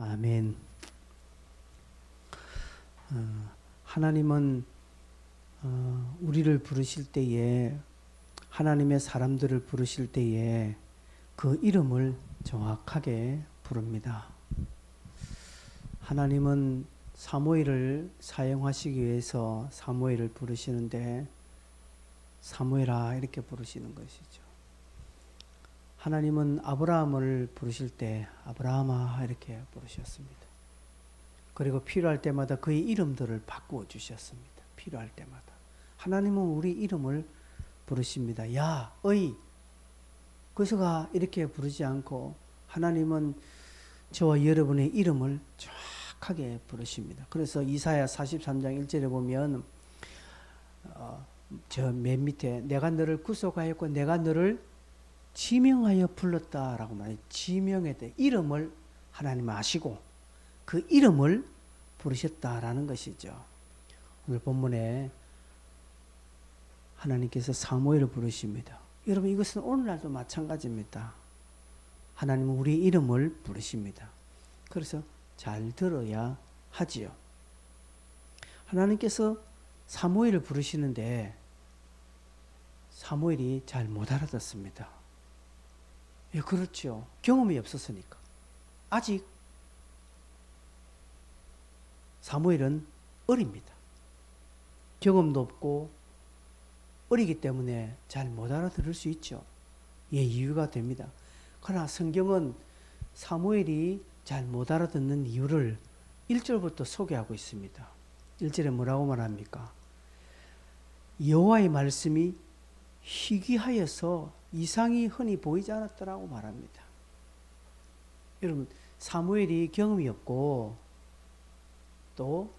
아멘. 하나님은 우리를 부르실 때에, 하나님의 사람들을 부르실 때에 그 이름을 정확하게 부릅니다. 하나님은 사무엘을 사용하시기 위해서 사무엘을 부르시는데 사무엘아 이렇게 부르시는 것이죠. 하나님은 아브라함을 부르실 때 아브라함아 이렇게 부르셨습니다. 그리고 필요할 때마다 그의 이름들을 바꾸어 주셨습니다. 필요할 때마다. 하나님은 우리 이름을 부르십니다. 야, 어이, 그서가 이렇게 부르지 않고 하나님은 저와 여러분의 이름을 정확하게 부르십니다. 그래서 이사야 43장 1절에 보면 저 맨 밑에 내가 너를 구속하였고 내가 너를 지명하여 불렀다라고 말해요. 지명했다. 이름을 하나님 아시고 그 이름을 부르셨다라는 것이죠. 오늘 본문에 하나님께서 사무엘을 부르십니다. 여러분 이것은 오늘날도 마찬가지입니다. 하나님은 우리 이름을 부르십니다. 그래서 잘 들어야 하지요. 하나님께서 사무엘을 부르시는데 사무엘이 잘 못 알아듣습니다. 예, 그렇죠. 경험이 없었으니까. 아직 사무엘은 어립니다. 경험도 없고 어리기 때문에 잘 못 알아들을 수 있죠. 예, 이유가 됩니다. 그러나 성경은 사무엘이 잘 못 알아듣는 이유를 1절부터 소개하고 있습니다. 1절에 뭐라고 말합니까? 여호와의 말씀이 희귀하여서 이상이 흔히 보이지 않았더라고 말합니다. 여러분 사무엘이 경험이 없고 또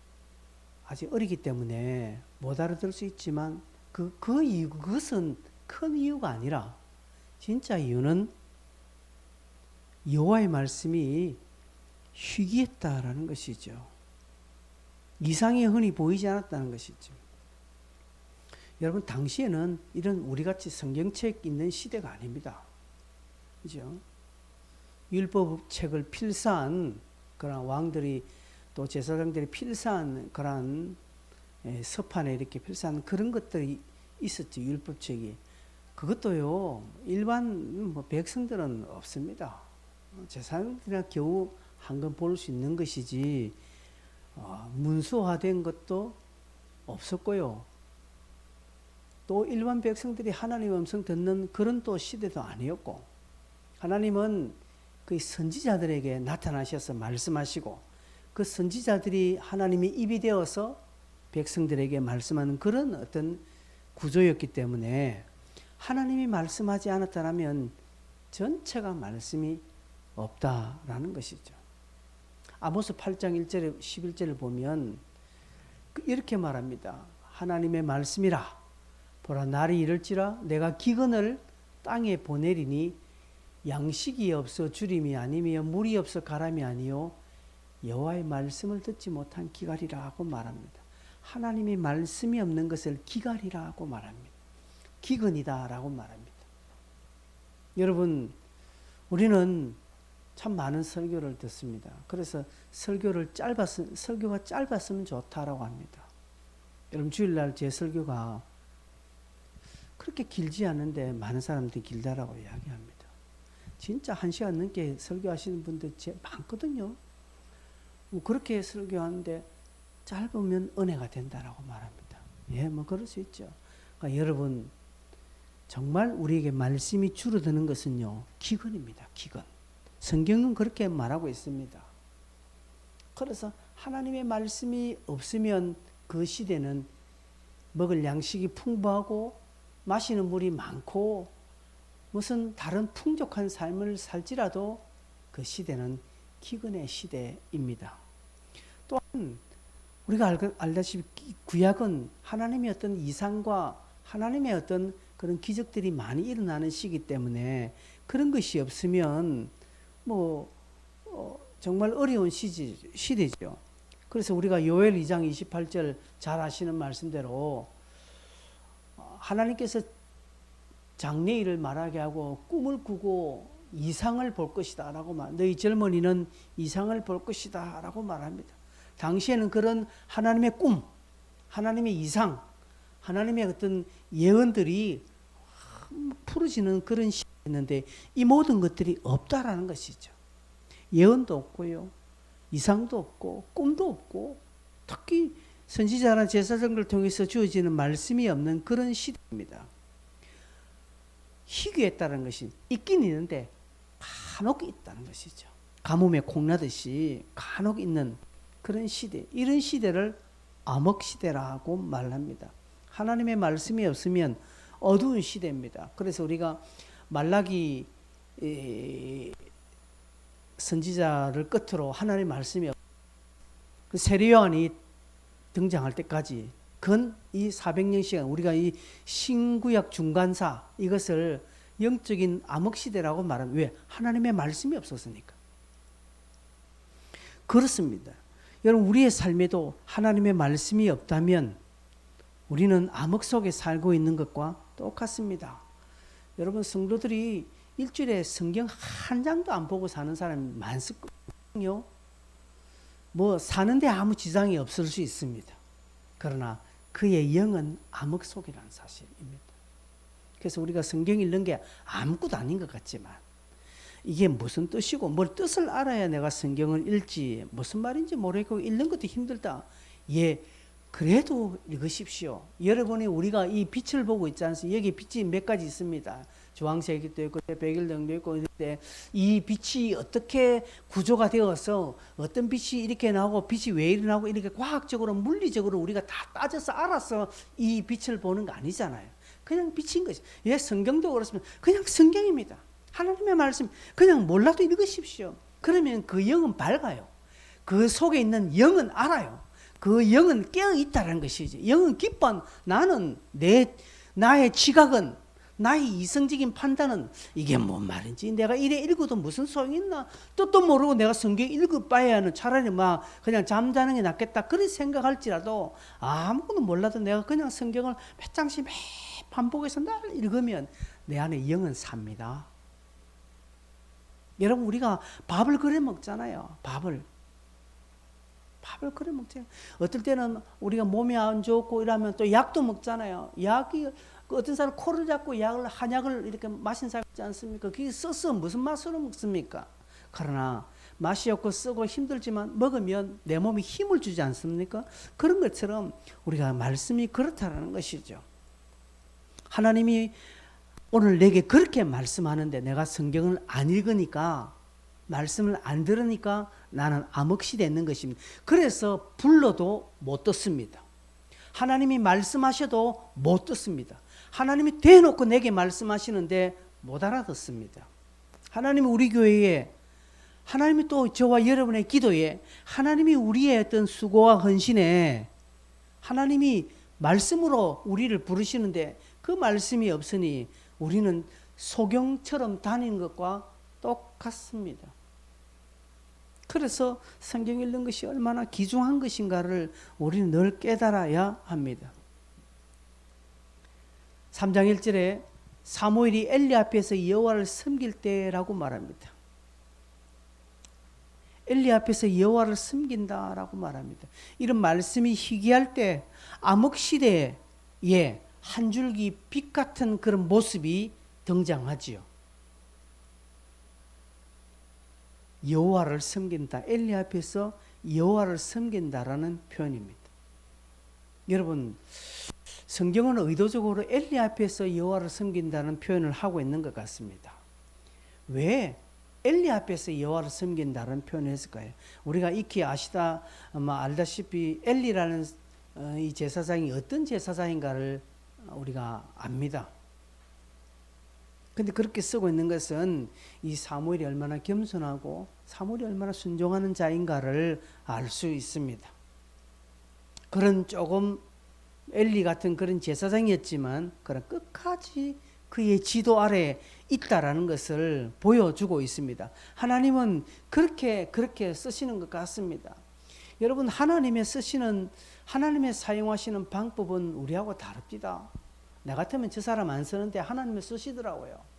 아직 어리기 때문에 못 알아들을 수 있지만 그것은 큰 이유가 아니라 진짜 이유는 여호와의 말씀이 희귀했다라는 것이죠. 이상이 흔히 보이지 않았다는 것이죠. 여러분 당시에는 이런 우리같이 성경책 있는 시대가 아닙니다. 그죠? 율법책을 필사한 그런 왕들이 또 제사장들이 필사한 그런 서판에 이렇게 필사한 그런 것들이 있었죠. 율법책이. 그것도요 일반 백성들은 없습니다. 제사장들이나 겨우 한 권 볼 수 있는 것이지 문서화된 것도 없었고요. 또 일반 백성들이 하나님의 음성 듣는 그런 또 시대도 아니었고, 하나님은 그 선지자들에게 나타나셔서 말씀하시고 그 선지자들이 하나님의 입이 되어서 백성들에게 말씀하는 그런 어떤 구조였기 때문에 하나님이 말씀하지 않았다면 전체가 말씀이 없다라는 것이죠. 아모스 8장 1절에 11절을 보면 이렇게 말합니다. 하나님의 말씀이라 보라 날이 이를지라 내가 기근을 땅에 보내리니 양식이 없어 주림이 아니며 물이 없어 가람이 아니요 여호와의 말씀을 듣지 못한 기갈이라고 말합니다. 하나님의 말씀이 없는 것을 기갈이라고 말합니다. 기근이다라고 말합니다. 여러분 우리는 참 많은 설교를 듣습니다. 그래서 설교가 짧았으면 좋다라고 합니다. 여러분 주일날 제 설교가 그렇게 길지 않은데 많은 사람들이 길다라고 이야기합니다. 진짜 1시간 넘게 설교하시는 분들 많거든요. 그렇게 설교하는데 짧으면 은혜가 된다라고 말합니다. 예, 그럴 수 있죠. 그러니까 여러분 정말 우리에게 말씀이 줄어드는 것은요 기근입니다. 기근. 성경은 그렇게 말하고 있습니다. 그래서 하나님의 말씀이 없으면 그 시대는 먹을 양식이 풍부하고 마시는 물이 많고 무슨 다른 풍족한 삶을 살지라도 그 시대는 기근의 시대입니다. 또한 우리가 알다시피 구약은 하나님의 어떤 이상과 하나님의 어떤 그런 기적들이 많이 일어나는 시기 때문에 그런 것이 없으면 정말 어려운 시대죠. 그래서 우리가 요엘 2장 28절 잘 아시는 말씀대로 하나님께서 장래일을 말하게 하고 꿈을 꾸고 이상을 볼 것이다 라고 너희 젊은이는 이상을 볼 것이다 라고 말합니다. 당시에는 그런 하나님의 꿈, 하나님의 이상, 하나님의 어떤 예언들이 풀어지는 그런 시대였는데 이 모든 것들이 없다라는 것이죠. 예언도 없고요, 이상도 없고 꿈도 없고, 특히 선지자나 제사장들 통해서 주어지는 말씀이 없는 그런 시대입니다. 희귀했다는 것이 있긴 있는데 간혹 있다는 것이죠. 가뭄에 콩나듯이 간혹 있는 그런 시대, 이런 시대를 암흑 시대라고 말합니다. 하나님의 말씀이 없으면 어두운 시대입니다. 그래서 우리가 말라기 선지자를 끝으로 하나님의 말씀이 그 세례요한이 등장할 때까지 근 이 400년 시간, 우리가 이 신구약 중간사, 이것을 영적인 암흑시대라고 말하면 왜? 하나님의 말씀이 없었으니까. 그렇습니다. 여러분, 우리의 삶에도 하나님의 말씀이 없다면 우리는 암흑 속에 살고 있는 것과 똑같습니다. 여러분, 성도들이 일주일에 성경 한 장도 안 보고 사는 사람이 많거든요. 뭐 사는데 아무 지장이 없을 수 있습니다. 그러나 그의 영은 암흑 속이라는 사실입니다. 그래서 우리가 성경 읽는 게 아무것도 아닌 것 같지만 이게 무슨 뜻이고 뭘 뜻을 알아야 내가 성경을 읽지, 무슨 말인지 모르겠고 읽는 것도 힘들다. 예, 그래도 읽으십시오. 여러분이 우리가 이 빛을 보고 있지 않습니까? 여기 빛이 몇 가지 있습니다. 주황색도 있고 백일등도 있고, 이 빛이 어떻게 구조가 되어서 어떤 빛이 이렇게 나오고 빛이 왜 일어나고 이렇게 과학적으로 물리적으로 우리가 다 따져서 알아서 이 빛을 보는 거 아니잖아요. 그냥 빛인 거죠. 예, 성경도 그렇습니다. 그냥 성경입니다. 하나님의 말씀 그냥 몰라도 읽으십시오. 그러면 그 영은 밝아요. 그 속에 있는 영은 알아요. 그 영은 깨어 있다는 것이죠. 영은 기뻐. 나는 나의 지각은, 나의 이성적인 판단은 이게 뭔 말인지, 내가 이래 읽어도 무슨 소용이 있나, 뜻도 모르고 내가 성경 읽을 바에는 차라리 막 그냥 잠자는 게 낫겠다 그런 생각할지라도 아무것도 몰라도 내가 그냥 성경을 몇 장씩 매 반복해서 날 읽으면 내 안에 영은 삽니다. 여러분, 우리가 밥을 그래 먹잖아요. 밥을 그래 먹잖아요. 어떨 때는 우리가 몸이 안 좋고 이러면 또 약도 먹잖아요. 약이 어떤 사람 코를 잡고 한약을 이렇게 마신 사람 있지 않습니까? 그게 써서 무슨 맛으로 먹습니까? 그러나 맛이 없고 쓰고 힘들지만 먹으면 내 몸에 힘을 주지 않습니까? 그런 것처럼 우리가 말씀이 그렇다는 것이죠. 하나님이 오늘 내게 그렇게 말씀하는데 내가 성경을 안 읽으니까, 말씀을 안 들으니까 나는 암흑시대에 있는 것입니다. 그래서 불러도 못 듣습니다. 하나님이 말씀하셔도 못 듣습니다. 하나님이 대놓고 내게 말씀하시는데 못 알아듣습니다. 하나님이 우리 교회에, 하나님이 또 저와 여러분의 기도에, 하나님이 우리의 어떤 수고와 헌신에 하나님이 말씀으로 우리를 부르시는데 그 말씀이 없으니 우리는 소경처럼 다니는 것과 똑같습니다. 그래서 성경 읽는 것이 얼마나 귀중한 것인가를 우리는 늘 깨달아야 합니다. 3장 1절에 사무엘이 엘리 앞에서 여호와를 섬길 때라고 말합니다. 엘리 앞에서 여호와를 섬긴다라고 말합니다. 이런 말씀이 희귀할 때 암흑 시대에 한 줄기 빛 같은 그런 모습이 등장하지요. 여호와를 섬긴다. 엘리 앞에서 여호와를 섬긴다라는 표현입니다. 여러분, 성경은 의도적으로 엘리 앞에서 여호와를 섬긴다는 표현을 하고 있는 것 같습니다. 왜 엘리 앞에서 여호와를 섬긴다는 표현을 했을까요? 우리가 익히 알다시피 엘리라는 이 제사장이 어떤 제사장인가를 우리가 압니다. 근데 그렇게 쓰고 있는 것은 이 사무엘이 얼마나 겸손하고 사무엘이 얼마나 순종하는 자인가를 알 수 있습니다. 그런 조금 엘리 같은 그런 제사장이었지만 그런 끝까지 그의 지도 아래 있다라는 것을 보여주고 있습니다. 하나님은 그렇게 쓰시는 것 같습니다. 여러분, 하나님의 사용하시는 방법은 우리하고 다릅니다. 나 같으면 저 사람 안 쓰는데 하나님이 쓰시더라고요.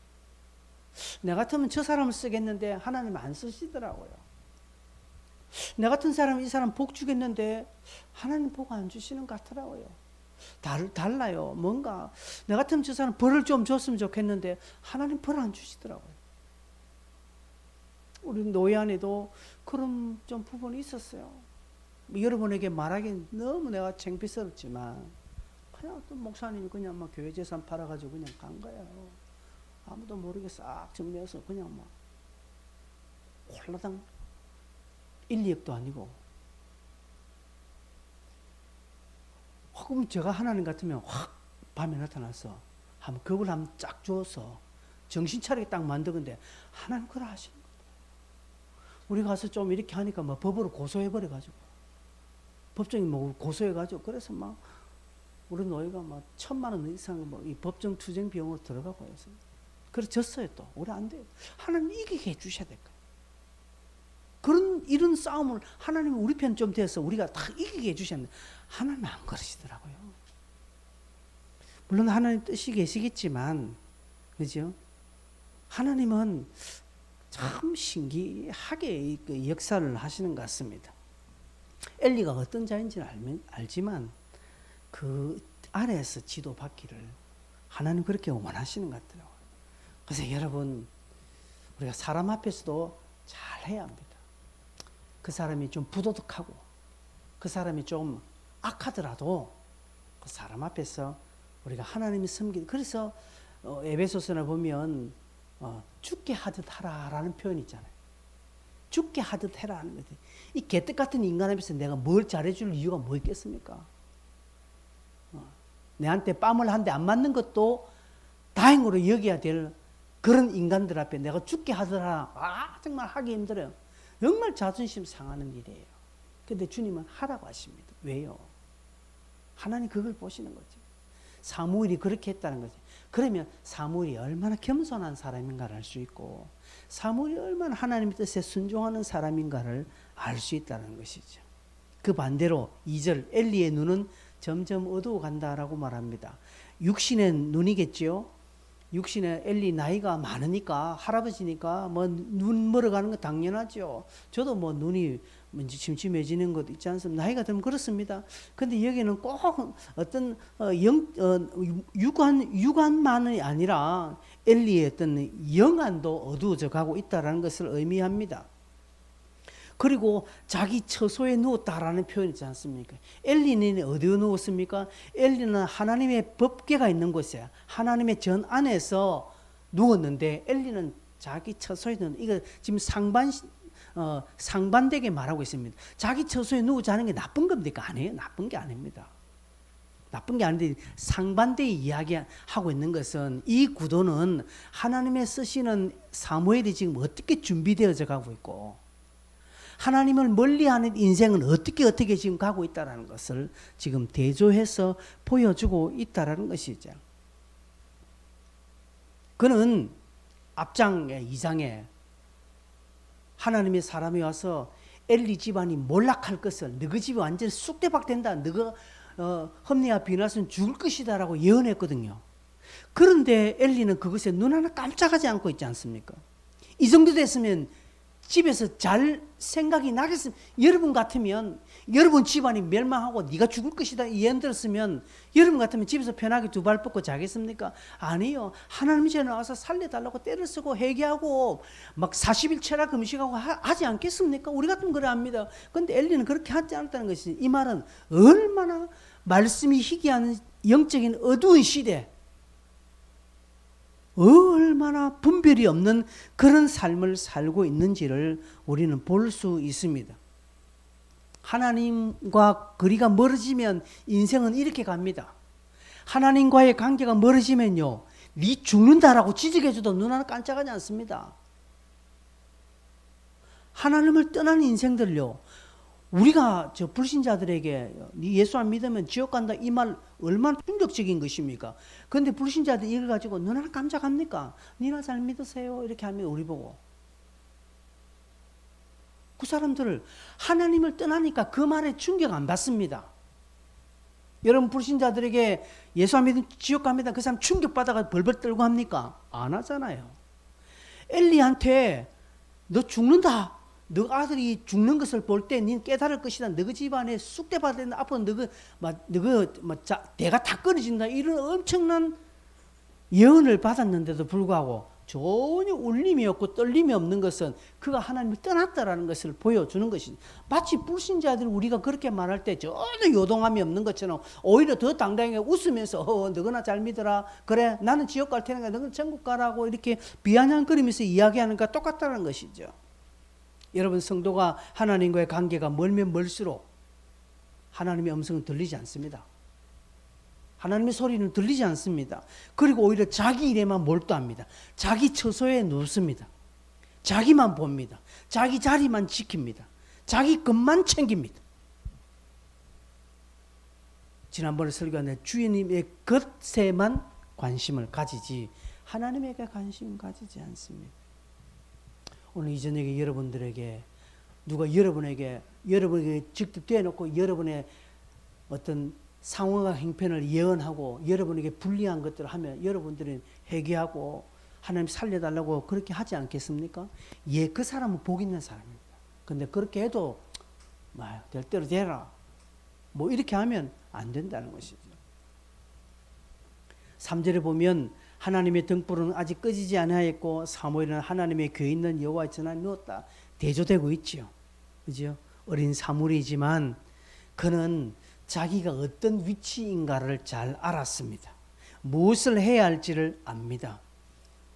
내 같으면 저 사람을 쓰겠는데 하나님 안 쓰시더라고요. 내 같은 사람은 이 사람 복 주겠는데 하나님 복 안 주시는 것 같더라고요. 달라요. 뭔가 내 같으면 저 사람 벌을 좀 줬으면 좋겠는데 하나님 벌 안 주시더라고요. 우리 노예 안에도 그런 좀 부분이 있었어요. 여러분에게 말하기 너무 내가 창피스럽지만 그냥 또 목사님이 그냥 막 교회 재산 팔아가지고 그냥 간 거예요. 아무도 모르게 싹 정리해서 그냥 막 홀라당 1, 2억도 아니고. 그럼 제가 하나님 같으면 확 밤에 나타나서 한번 겁을 한번 쫙 주어서 정신 차리게 딱 만드는데 하나님 그걸 하시는 거예요. 우리 가서 좀 이렇게 하니까 뭐 법으로 고소해버려가지고 법정이 뭐 고소해가지고 그래서 막 우리 노예가 막 1,000만 원 이상 뭐 이 법정 투쟁 비용으로 들어가고 해서 그래서 졌어요. 또 우리 안 돼요. 하나님 이기게 해주셔야 될 거예요. 이런 싸움을 하나님이 우리 편 좀 돼서 우리가 다 이기게 해주셨는데 하나님 안 그러시더라고요. 물론 하나님 뜻이 계시겠지만 그죠? 하나님은 참 신기하게 그 역사를 하시는 것 같습니다. 엘리가 어떤 자인지는 알지만 그 아래에서 지도받기를 하나님 그렇게 원하시는 것 같더라고요. 그래서 여러분 우리가 사람 앞에서도 잘 해야 합니다. 그 사람이 좀 부도덕하고 그 사람이 좀 악하더라도 그 사람 앞에서 우리가 하나님이 섬기는, 그래서 에베소서나 보면 죽게 하듯 하라라는 표현이 있잖아요. 죽게 하듯 해라 하는 거지. 이 개떡 같은 인간 앞에서 내가 뭘 잘해줄 이유가 뭐 있겠습니까? 내한테 뺨을 한 대 안 맞는 것도 다행으로 여겨야 될 그런 인간들 앞에 내가 죽게 하더라. 정말 하기 힘들어요. 정말 자존심 상하는 일이에요. 근데 주님은 하라고 하십니다. 왜요? 하나님 그걸 보시는 거죠. 사무엘이 그렇게 했다는 거죠. 그러면 사무엘이 얼마나 겸손한 사람인가를 알 수 있고 사무엘이 얼마나 하나님의 뜻에 순종하는 사람인가를 알 수 있다는 것이죠. 그 반대로 2절 엘리의 눈은 점점 어두워 간다라고 말합니다. 육신의 눈이겠지요. 육신의 엘리 나이가 많으니까 할아버지니까 뭐 눈 멀어가는 거 당연하죠. 저도 뭐 눈이 뭔지 침침해지는 것도 있지 않습니까? 나이가 들면 그렇습니다. 근데 여기는 꼭 어떤 육안만이 아니라 엘리의 어떤 영안도 어두워져 가고 있다라는 것을 의미합니다. 그리고 자기 처소에 누웠다라는 표현이 있지 않습니까? 엘리는 어디에 누웠습니까? 엘리는 하나님의 법궤가 있는 곳에 하나님의 전 안에서 누웠는데 엘리는 자기 처소에 누웠는데 이거 지금 상반되게 말하고 있습니다. 자기 처소에 누우지 않은 게 나쁜 겁니까? 아니에요. 나쁜 게 아닙니다. 나쁜 게 아닌데 상반되게 이야기하고 있는 것은 이 구도는 하나님의 쓰시는 사무엘이 지금 어떻게 준비되어져 가고 있고 하나님을 멀리하는 인생은 어떻게 지금 가고 있다는 것을 지금 대조해서 보여주고 있다는 것이죠. 그는 앞장에 2장에 하나님의 사람이 와서 엘리 집안이 몰락할 것을 너희 집이 완전히 쑥대박된다. 너가 험리와 비나스는 죽을 것이다 라고 예언했거든요. 그런데 엘리는 그것에 눈 하나 깜짝하지 않고 있지 않습니까? 이 정도 됐으면 집에서 잘 생각이 나겠습니다. 여러분 같으면 여러분 집안이 멸망하고 네가 죽을 것이다 예언 들었으면 여러분 같으면 집에서 편하게 두 발 뻗고 자겠습니까? 아니요. 하나님이 전에 와서 살려달라고 때를 쓰고 회개하고 막 40일 철학 금식하고 하지 않겠습니까? 우리 같으면 그래 합니다. 그런데 엘리는 그렇게 하지 않았다는 것이 이 말은 얼마나 말씀이 희귀한 영적인 어두운 시대 얼마나 분별이 없는 그런 삶을 살고 있는지를 우리는 볼 수 있습니다. 하나님과 거리가 멀어지면 인생은 이렇게 갑니다. 하나님과의 관계가 멀어지면요, 네 죽는다라고 지적해줘도 눈 하나 깜짝하지 않습니다. 하나님을 떠난 인생들요, 우리가 저 불신자들에게 네 예수 안 믿으면 지옥 간다 이 말 얼마나 충격적인 것입니까? 그런데 불신자들 이걸 가지고 너나 깜짝합니까? 니나 잘 믿으세요 이렇게 하면 우리 보고 그 사람들을 하나님을 떠나니까 그 말에 충격 안 받습니다. 여러분 불신자들에게 예수 안 믿으면 지옥 갑니다 그 사람 충격받아가 벌벌 떨고 합니까? 안 하잖아요. 엘리한테 너 죽는다. 너 아들이 죽는 것을 볼 때 니 깨달을 것이다. 너희 집안에 쑥대 받는 앞으로 대가 다 끊어진다. 이런 엄청난 예언을 받았는데도 불구하고 전혀 울림이 없고 떨림이 없는 것은 그가 하나님을 떠났다라는 것을 보여주는 것이지. 마치 불신자들 우리가 그렇게 말할 때 전혀 요동함이 없는 것처럼 오히려 더 당당하게 웃으면서 너거나 잘 믿어라. 그래 나는 지옥 갈 테니까 너는 천국 가라고 이렇게 비아냥거리면서 이야기하는 것과 똑같다는 것이죠. 여러분, 성도가 하나님과의 관계가 멀면 멀수록 하나님의 음성은 들리지 않습니다. 하나님의 소리는 들리지 않습니다. 그리고 오히려 자기 일에만 몰두합니다. 자기 처소에 누웠습니다. 자기만 봅니다. 자기 자리만 지킵니다. 자기 것만 챙깁니다. 지난번에 설교한 주님의 것에만 관심을 가지지 하나님에게 관심 가지지 않습니다. 오늘 이 저녁에 여러분들에게 누가 여러분에게 직접 대놓고 여러분의 어떤 상황과 형편을 예언하고 여러분에게 불리한 것들을 하면 여러분들은 회개하고 하나님 살려달라고 그렇게 하지 않겠습니까? 예, 그 사람은 복 있는 사람입니다. 근데 그렇게 해도 될 대로 되라. 뭐 이렇게 하면 안 된다는 것이죠. 3절에 보면 하나님의 등불은 아직 꺼지지 아니하였고 사무엘은 하나님의 교회 있는 여호와의 전에 누웠다. 대조되고 있지요. 그죠? 어린 사무엘이지만 그는 자기가 어떤 위치인가를 잘 알았습니다. 무엇을 해야 할지를 압니다.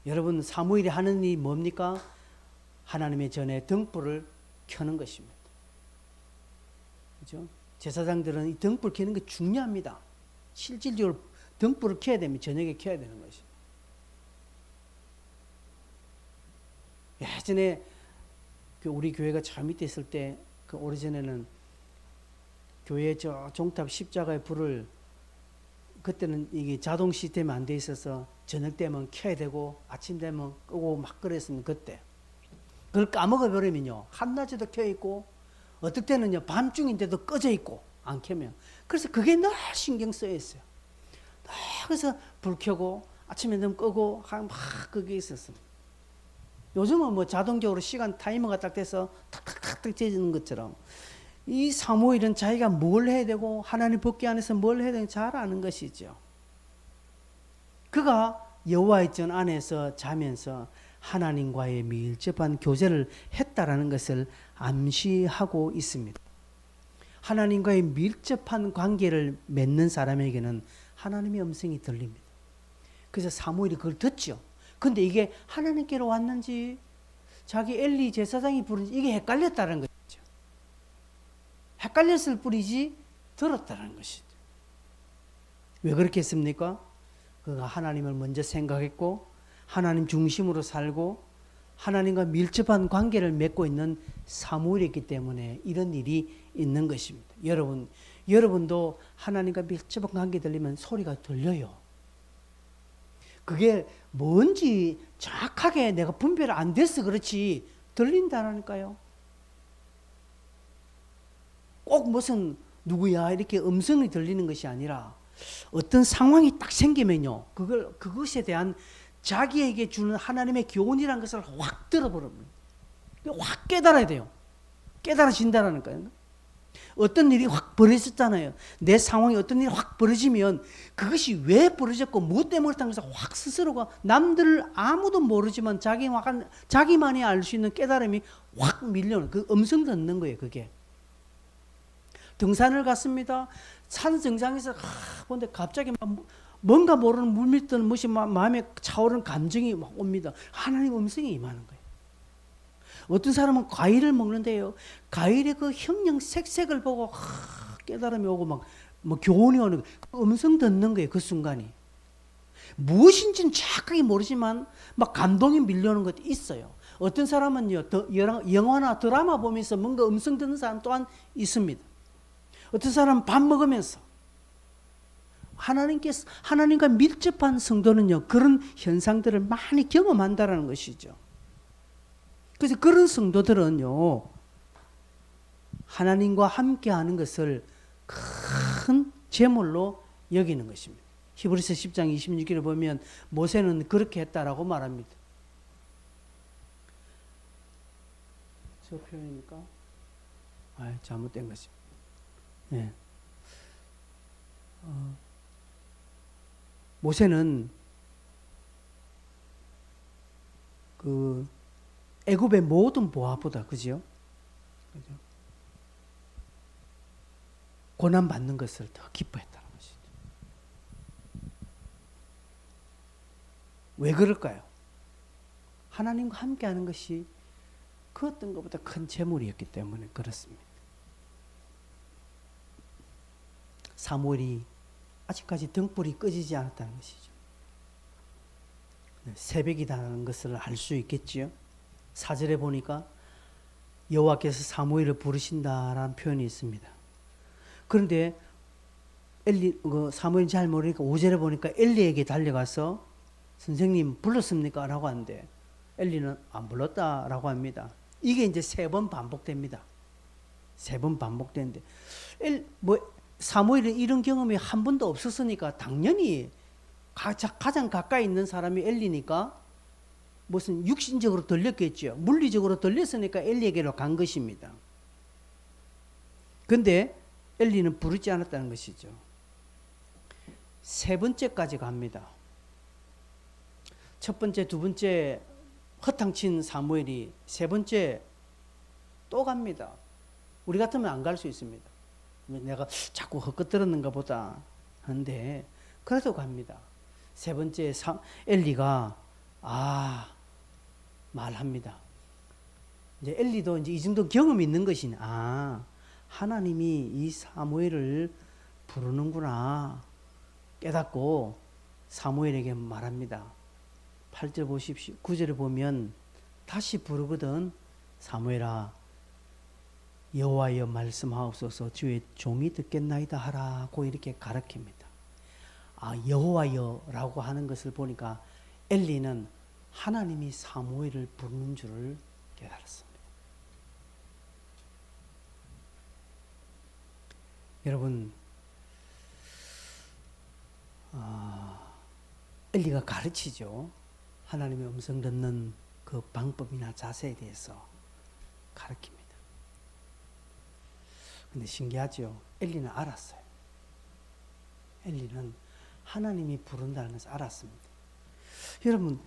여러분, 사무엘이 하는 일이 뭡니까? 하나님의 전에 등불을 켜는 것입니다. 그죠? 제사장들은 이 등불 켜는 게 중요합니다. 실질적으로 등불을 켜야 되면 저녁에 켜야 되는 것이죠. 예전에 우리 교회가 저 밑에 있을 때 그 오래전에는 교회 저 종탑 십자가의 불을 그때는 이게 자동 시스템이 안 돼 있어서 저녁 되면 켜야 되고 아침 되면 끄고 막 그랬습니다. 그때 그걸 까먹어 버리면요 한낮에도 켜 있고 어떨 때는요 밤중인데도 꺼져 있고 안 켜면 그래서 그게 늘 신경 쓰여 있어요. 그래서 불 켜고 아침에 되면 끄고 막 그게 있었습니다. 요즘은 뭐 자동적으로 시간 타이머가 딱 돼서 탁탁탁탁 재지는 것처럼 이 사무엘은 자기가 뭘 해야 되고 하나님 법궤 안에서 뭘 해야 되는지 잘 아는 것이죠. 그가 여호와의 전 안에서 자면서 하나님과의 밀접한 교제를 했다라는 것을 암시하고 있습니다. 하나님과의 밀접한 관계를 맺는 사람에게는 하나님의 음성이 들립니다. 그래서 사무엘이 그걸 듣죠. 근데 이게 하나님께로 왔는지 자기 엘리 제사장이 부른지 이게 헷갈렸다는 거죠. 헷갈렸을 뿐이지 들었다는 것이죠. 왜 그렇게 했습니까? 그가 하나님을 먼저 생각했고 하나님 중심으로 살고 하나님과 밀접한 관계를 맺고 있는 사무엘이기 때문에 이런 일이 있는 것입니다. 여러분도 하나님과 밀접한 관계 들리면 소리가 들려요. 그게 뭔지 정확하게 내가 분별 안 돼서 그렇지 들린다라니까요. 꼭 무슨 누구야 이렇게 음성이 들리는 것이 아니라 어떤 상황이 딱 생기면요 그것에 대한 자기에게 주는 하나님의 교훈이라는 것을 확 들어버립니다. 확 깨달아야 돼요. 깨달아진다라니까요. 어떤 일이 확 벌어졌잖아요. 내 상황에 어떤 일이 확 벌어지면 그것이 왜 벌어졌고 무엇 때문에 그렇다는 것을 확 스스로가 남들 아무도 모르지만 자기만이 알 수 있는 깨달음이 확 밀려오는 그 음성 듣는 거예요. 그게 등산을 갔습니다. 산 정상에서 보는데 갑자기 뭔가 모르는 물밀던 무엇이 마음에 차오르는 감정이 막 옵니다. 하나님 음성이 임하는 거예요. 어떤 사람은 과일을 먹는데요. 과일의 그 형형 색색을 보고 깨달음이 오고 막 교훈이 오는 그 음성 듣는 거예요. 그 순간이. 무엇인지는 정확하게 모르지만 막 감동이 밀려오는 것도 있어요. 어떤 사람은요. 영화나 드라마 보면서 뭔가 음성 듣는 사람 또한 있습니다. 어떤 사람은 밥 먹으면서 하나님과 밀접한 성도는요. 그런 현상들을 많이 경험한다는 것이죠. 그래서 그런 성도들은요. 하나님과 함께하는 것을 큰 제물로 여기는 것입니다. 히브리서 10장 26절에 보면 모세는 그렇게 했다라고 말합니다. 저 표현입니까? 아, 잘못된 것입니다. 예. 모세는 그 애굽의 모든 보화보다 그죠? 그죠? 고난 받는 것을 더 기뻐했다는 것이죠. 왜 그럴까요? 하나님과 함께하는 것이 그 어떤 것보다 큰 재물이었기 때문에 그렇습니다. 사무엘이 아직까지 등불이 꺼지지 않았다는 것이죠. 새벽이라는 것을 알 수 있겠지요. 4절에 보니까 여호와께서 사무엘을 부르신다라는 표현이 있습니다. 그런데 사무엘이 잘 모르니까 5절에 보니까 엘리에게 달려가서 선생님 불렀습니까? 라고 하는데 엘리는 안 불렀다라고 합니다. 이게 이제 3번 반복됩니다. 3번 반복되는데 사무엘은 이런 경험이 한 번도 없었으니까 당연히 가장 가까이 있는 사람이 엘리니까 무슨 육신적으로 들렸겠죠. 물리적으로 들렸으니까 엘리에게로 간 것입니다. 근데 엘리는 부르지 않았다는 것이죠. 3번째까지 갑니다. 첫 번째, 두 번째 허탕친 사무엘이 3번째 또 갑니다. 우리 같으면 안 갈 수 있습니다. 내가 자꾸 헛것들었는가 보다 하는데 그래도 갑니다. 3번째 엘리가 말합니다. 이제 엘리도 이제 이 정도 경험이 있는 것이니 하나님이 이 사무엘을 부르는구나 깨닫고 사무엘에게 말합니다. 8절 보십시오. 9절에 보면 다시 부르거든. 사무엘아 여호와여 말씀하옵소서 주의 종이 듣겠나이다 하라고 이렇게 가르칩니다. 여호와여라고 하는 것을 보니까 엘리는 하나님이 사무엘을 부르는 줄을 깨달았습니다. 여러분, 엘리가 가르치죠. 하나님의 음성 듣는 그 방법이나 자세에 대해서 가르칩니다. 근데 신기하죠. 엘리는 알았어요. 엘리는 하나님이 부른다는 것을 알았습니다. 여러분,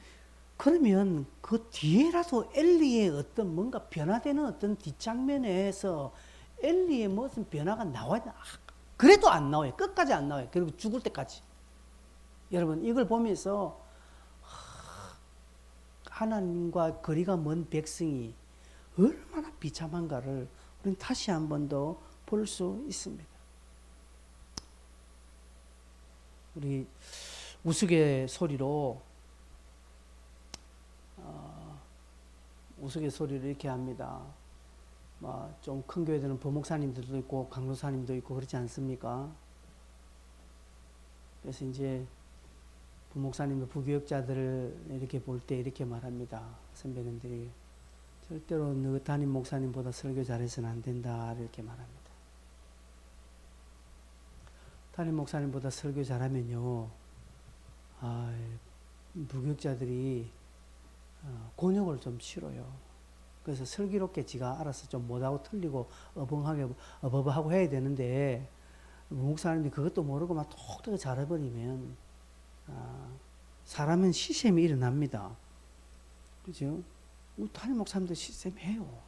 그러면 그 뒤에라도 엘리의 어떤 뭔가 변화되는 어떤 뒷장면에서 엘리의 무슨 변화가 나와야 되나? 그래도 안 나와요. 끝까지 안 나와요. 그리고 죽을 때까지. 여러분, 이걸 보면서 하나님과 거리가 먼 백성이 얼마나 비참한가를 우리는 다시 한 번 더 볼 수 있습니다. 우리 우스갯소리로 이렇게 합니다. 좀 큰 교회들은 부목사님들도 있고 강도사님도 있고 그렇지 않습니까? 그래서 이제 부목사님들 부교역자들을 이렇게 볼 때 이렇게 말합니다. 선배님들이 절대로 너 담임 목사님보다 설교 잘해서는 안 된다 이렇게 말합니다. 담임 목사님보다 설교 잘하면요, 부교역자들이 곤욕을 좀 치러요. 그래서 슬기롭게 지가 알아서 좀 못하고 틀리고 어버버하고 해야 되는데 목사님이 그것도 모르고 막 톡톡 잘해버리면 사람은 시샘이 일어납니다. 그죠? 담임 목사님도 시샘해요.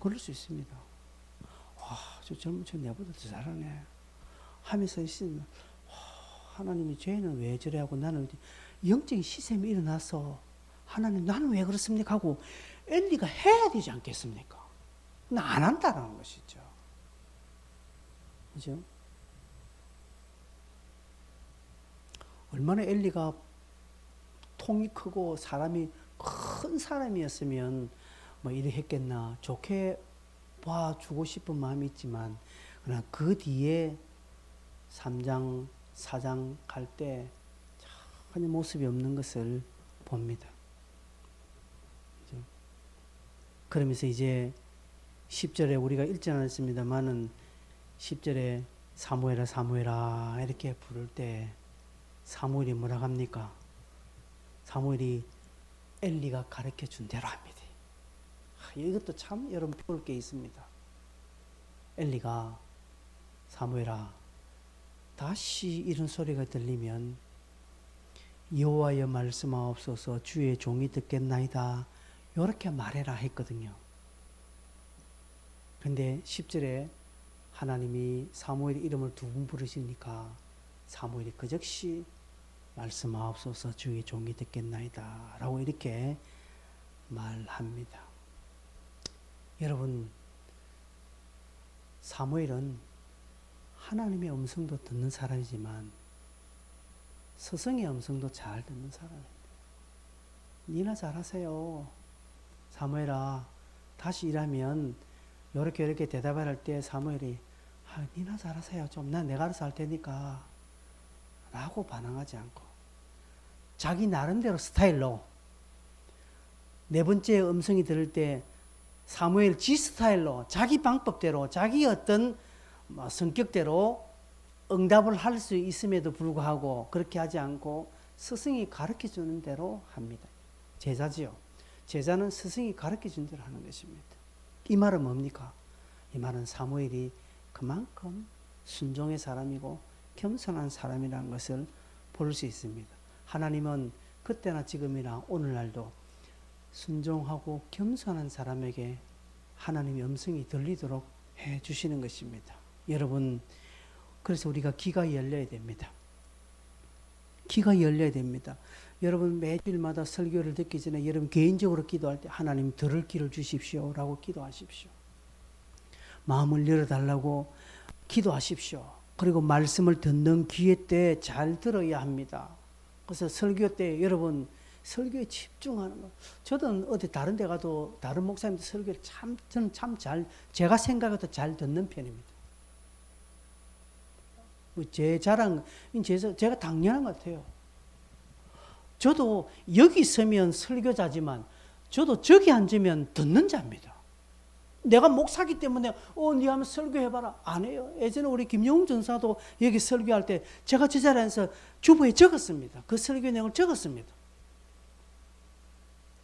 그럴 수 있습니다. 저 젊은 친구 내보다 더 잘하네 하면서 있으면 하나님이 쟤는 왜 저래 하고 나는 영적인 시샘이 일어나서 하나님 나는 왜 그렇습니까 하고 엘리가 해야 되지 않겠습니까? 근데 안 한다라는 것이죠. 그죠? 얼마나 엘리가 통이 크고 사람이 큰 사람이었으면 뭐 이래 했겠나 좋게 봐주고 싶은 마음이 있지만 그러나 그 뒤에 3장 4장 갈 때 전혀 모습이 없는 것을 봅니다. 그죠? 그러면서 이제 10절에 우리가 읽지 않았습니다만은 10절에 사무엘아 사무엘아 이렇게 부를 때 사무엘이 뭐라고 합니까? 사무엘이 엘리가 가르쳐 준 대로 합니다. 이것도 참 여러분 배울 게 있습니다. 엘리가 사무엘아 다시 이런 소리가 들리면 여호와의 말씀하옵소서 주의 종이 듣겠나이다 이렇게 말해라 했거든요. 근데 10절에 하나님이 사무엘의 이름을 두 번 부르시니까 사무엘이 그 즉시 말씀하옵소서 주의 종이 듣겠나이다 라고 이렇게 말합니다. 여러분, 사무엘은 하나님의 음성도 듣는 사람이지만 스승의 음성도 잘 듣는 사람입니다. 니나 잘하세요. 사무엘아 다시 일하면 이렇게 대답을 할 때 사무엘이 니나 잘하세요. 좀 내가 알아서 할 테니까 라고 반항하지 않고 자기 나름대로 스타일로 네 번째 음성이 들을 때 사무엘 지 스타일로 자기 방법대로 자기 어떤 성격대로 응답을 할 수 있음에도 불구하고 그렇게 하지 않고 스승이 가르쳐 주는 대로 합니다. 제자지요. 제자는 스승이 가르쳐 준 대로 하는 것입니다. 이 말은 뭡니까? 이 말은 사무엘이 그만큼 순종의 사람이고 겸손한 사람이라는 것을 볼 수 있습니다. 하나님은 그때나 지금이나 오늘날도 순종하고 겸손한 사람에게 하나님의 음성이 들리도록 해 주시는 것입니다. 여러분, 그래서 우리가 귀가 열려야 됩니다. 귀가 열려야 됩니다. 여러분 매주일마다 설교를 듣기 전에 여러분 개인적으로 기도할 때 하나님 들을 귀를 주십시오 라고 기도하십시오. 마음을 열어달라고 기도하십시오. 그리고 말씀을 듣는 기회 때 잘 들어야 합니다. 그래서 설교 때 여러분 설교에 집중하는 거. 저도 어디 다른 데 가도 다른 목사님들 설교를 저는 참 잘 제가 생각해도 잘 듣는 편입니다. 제 자랑, 제가 당연한 것 같아요. 저도 여기 있으면 설교자지만 저도 저기 앉으면 듣는 자입니다. 내가 목사기 때문에 네 한번 설교해봐라. 안 해요. 예전에 우리 김용웅 전사도 여기 설교할 때 제가 저 자리에서 주보에 적었습니다. 그 설교 내용을 적었습니다.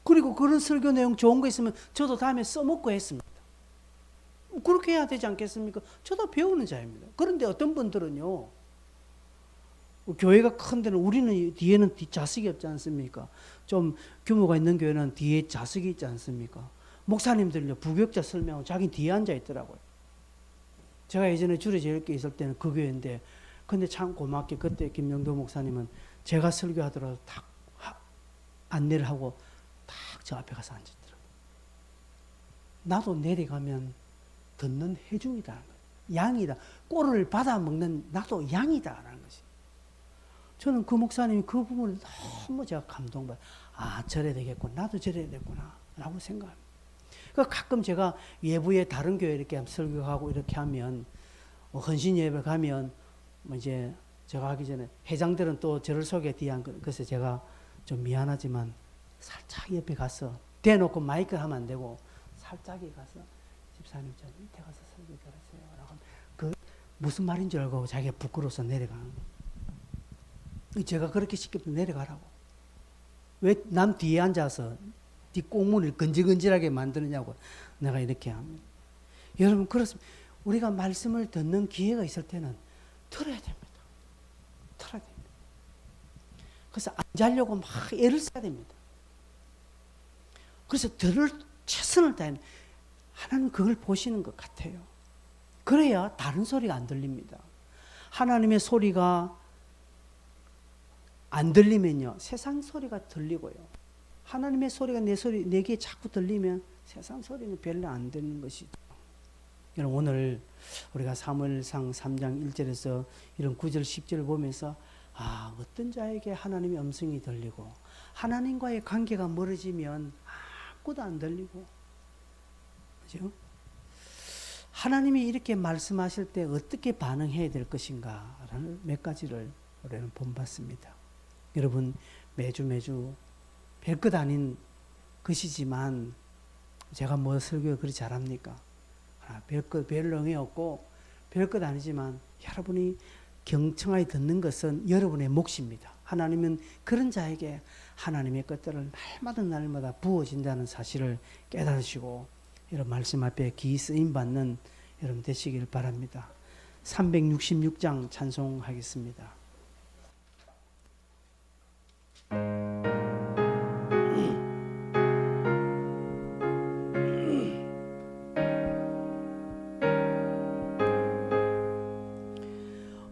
그리고 그런 설교 내용 좋은 거 있으면 저도 다음에 써먹고 했습니다. 그렇게 해야 되지 않겠습니까? 저도 배우는 자입니다. 그런데 어떤 분들은요, 교회가 큰 데는 우리는 뒤에는 좌석이 없지 않습니까? 좀 규모가 있는 교회는 뒤에 좌석이 있지 않습니까? 목사님들요, 부교육자 설명은 자기 뒤에 앉아 있더라고요. 제가 예전에 주례 제일교회 있을 때는 그 교회인데, 근데 참 고맙게 그때 김영도 목사님은 제가 설교하더라도 딱 안내를 하고 딱 저 앞에 가서 앉았더라고요. 나도 내려가면 듣는 해중이다. 양이다. 꼴을 받아먹는 나도 양이다라는 것이. 저는 그 목사님이 그 부분을 너무 제가 감동받아요. 저래야 되겠구나. 나도 저래야 되겠구나. 라고 생각합니다. 그러니까 가끔 제가 외부에 다른 교회 이렇게 설교하고 이렇게 하면, 헌신 예배 가면, 이제 제가 하기 전에 회장들은 또 저를 소개 뒤에 그래서 제가 좀 미안하지만 살짝 옆에 가서 대놓고 마이크 하면 안 되고 살짝에 가서 집사님 저 밑에 가서 설교 들으세요. 라고 그 무슨 말인 줄 알고 자기가 부끄러워서 내려가는 거예요. 제가 그렇게 시켜도 내려가라고. 왜 남 뒤에 앉아서 뒤 꽁무니를 건질건질하게 만드느냐고 내가 이렇게 합니다. 여러분 그렇습니다. 우리가 말씀을 듣는 기회가 있을 때는 들어야 됩니다. 들어야 됩니다. 그래서 안 자려고 막 애를 써야 됩니다. 그래서 들을 최선을 다하는 하나님 그걸 보시는 것 같아요. 그래야 다른 소리가 안 들립니다. 하나님의 소리가 안 들리면요, 세상 소리가 들리고요. 하나님의 소리가 내게 자꾸 들리면 세상 소리는 별로 안 듣는 것이죠. 여러분 오늘 우리가 사무엘상 3장 1절에서 이런 9절 10절을 보면서 어떤 자에게 하나님의 음성이 들리고 하나님과의 관계가 멀어지면 아무것도 안 들리고, 그죠? 하나님이 이렇게 말씀하실 때 어떻게 반응해야 될 것인가라는 몇 가지를 우리는 본받습니다. 여러분 매주 별것 아닌 것이지만 제가 뭐 설교 그리 잘합니까? 별 의미 없고 별것 아니지만 여러분이 경청하여 듣는 것은 여러분의 몫입니다. 하나님은 그런 자에게 하나님의 것들을 날마다 부어진다는 사실을 깨달으시고 여러분 말씀 앞에 귀 쓰임 받는 여러분 되시길 바랍니다. 366장 찬송하겠습니다.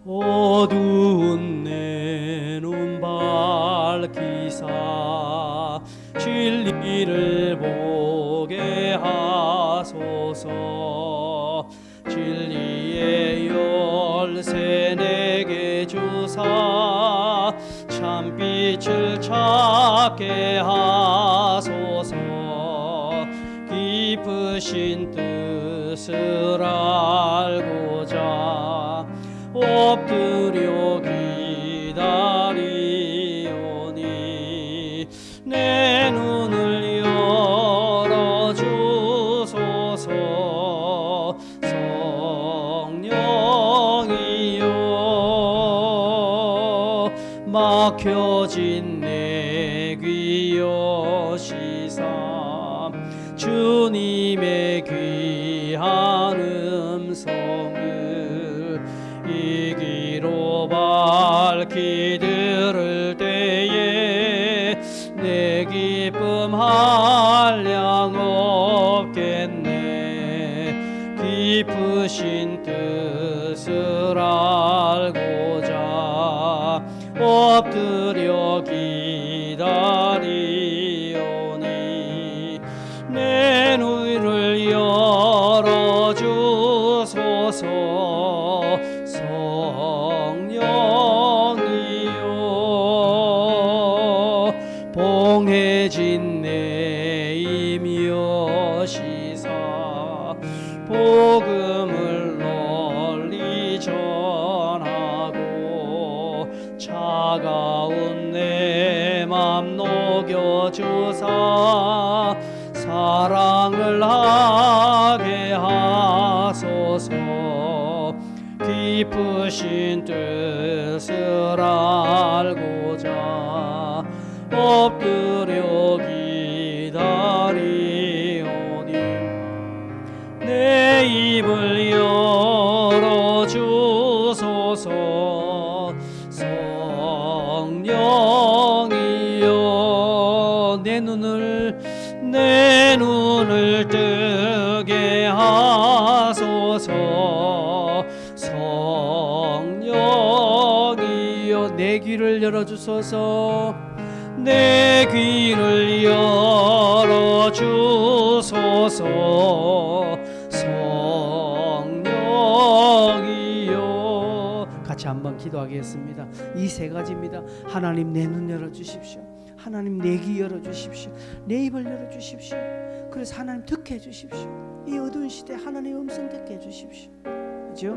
어두운 내 눈 밝히사 진리를 보게 하소서. 진리의 열쇠 내게 주사 참빛을 찾게 하소서. 깊으신 뜻을 알고자 엎드려 기다리오니 내 눈을 열어주소서. 성령이여 막혀진 내 귀 여시사 주님의 귀한 음성을 이 귀로 밝히 들을 때에 내 기쁨 한량 없겠네. 깊으신 뜻을 알고자 엎드려 기다리오니 내 눈을 열어주소서. 성령이여 봉해진 내 힘 여시사 복음을 널리 전하고 차가운 내 맘 녹여주사 사랑을 하게 하소서. 깊으신 뜻을 알고자 엎드려 기다리오니 내 입을 열어주소서. 성령이여 내 눈을 뜨게 하소서. 성령이여 내 귀를 열어주소서. 내 귀를 열어주소서. 성령이여 같이 한번 기도하겠습니다. 이 세 가지입니다. 하나님 내 눈 열어주십시오. 하나님 내 귀 열어주십시오. 내 입을 열어주십시오. 그래서 하나님 듣게 해주십시오. 이 어두운 시대에 하나님의 음성 듣게 해주십시오. 그죠?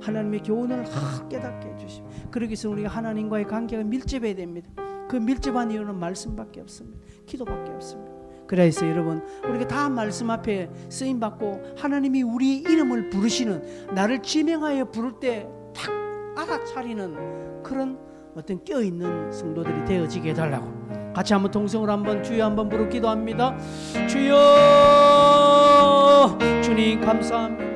하나님의 교훈을 깨닫게 해주십시오. 그러기 위해서 우리가 하나님과의 관계가 밀접해야 됩니다. 그 밀접한 이유는 말씀밖에 없습니다. 기도밖에 없습니다. 그래서 여러분 우리가 다 말씀 앞에 쓰임받고 하나님이 우리 이름을 부르시는, 나를 지명하여 부를 때 탁 알아차리는 그런 어떤 껴있는 성도들이 되어지게 해달라고 같이 한번 동성으로 한번 주여 한번 부르 기도합니다. 주여, 주님 감사합니다.